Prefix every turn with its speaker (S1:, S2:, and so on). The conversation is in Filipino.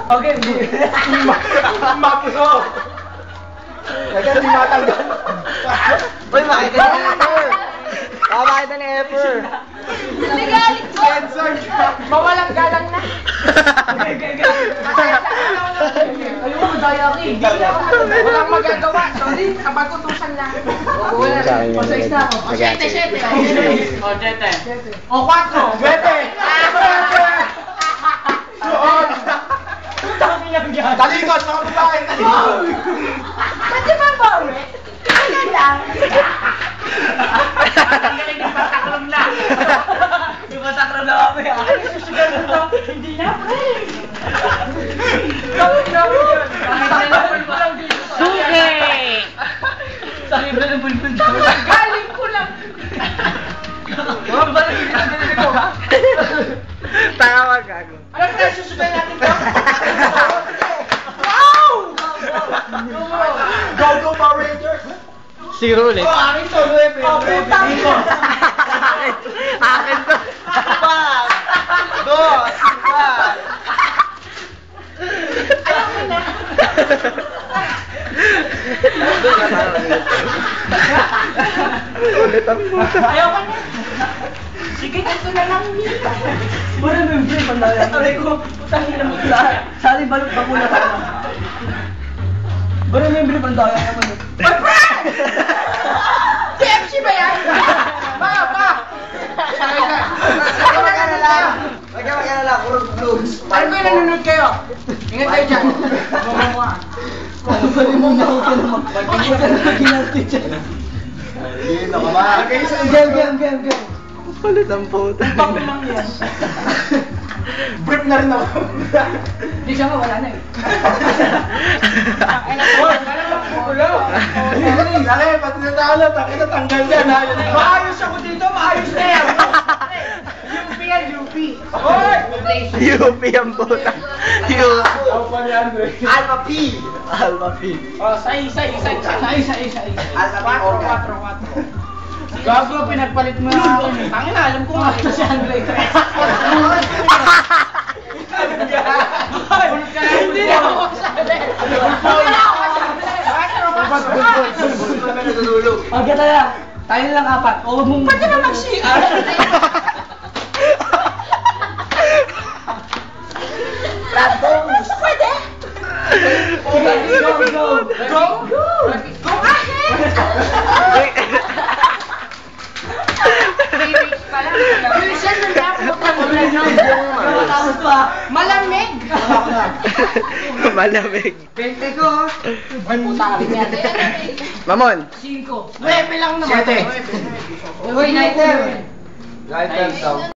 S1: Okay, hindi. Makro. Kaya hindi matanggal.
S2: Uy, makita ni Effer. Makita ni Effer.
S3: Nagalit ko.
S1: Sensor.
S3: Mawalang galang na. Ayun, madaya ka eh. Walang magagawa. Sorry, kapag-utusan lang. Wala na. O, 6 na ako. O, 7. O, 7. O, 4.
S1: 7. Suot. Talikod, mga babae. Talikod.
S3: Pwede ba ba, uwi? Kaya lang.
S4: Galing yung patakram na. Yung patakram na kami. Ay, susugan na ito. Hindi na, pre.
S3: Gawin namin yun.
S4: Suke! Sakit na ng bulbul daw.
S3: Galing ko lang.
S2: Tanga ka, gago.
S3: Alam na, susugan natin ito.
S1: Go, Power Rangers.
S2: 0 ulit.
S1: Oh, akin to, 9.
S3: Oh, putang ina.
S2: Akin to. Bang! Dos! Bang!
S3: Ayaw mo na.
S2: Ulit ang puta.
S3: Ayaw ka na. Sige, ito na lang yun.
S4: Wala mo yung brain, pandaya. Aray ko, putang ina mo lahat. Sali balot ba muna ka na? Wala mo yung brain, pandaya ka mo.
S3: Oy, pre! TFC ba yan? Pa!
S2: Huwag ka mag-alala, kurog blues.
S3: Ano ba yung nanonood kayo? Ingat kayo dyan. Mamamuha.
S4: Pwede mo na ako na mag-pag-ingat ka na mag-ingat dyan.
S1: Hindi na ka ba?
S4: Game.
S2: Ulit ang puta.
S4: Pang lang yan.
S1: Brief na rin ako.
S4: Hindi siya wala na eh.
S1: Dali, pati na talo, tanggal yan ha.
S4: Maayos ako dito, maayos na yan.
S3: UP yan, UP.
S2: UP ang puta.
S1: Ako pa ni Andre.
S2: Alpha P. Alpha P.
S4: Oh, say.
S2: Alpha P.
S4: 4. Gago, pinagpalit mo na ako. Tangin na, alam ko nga ito si Andre.
S3: Hindi na ako masabi.
S4: Agad na lang. Tayo na lang 4. O, huwag mong...
S3: Pwede ba mag-CR? Pwede? Go ahead! Bilisan mo na, putang ina nyo.
S4: Tapos pa.
S3: Malamig!
S2: Malamig.
S4: 20 ko.
S3: Putang ina.
S2: Mamon.
S4: 5.
S3: 9 lang naman.
S1: 7.
S4: Uy, Nighter.
S1: Right hand down.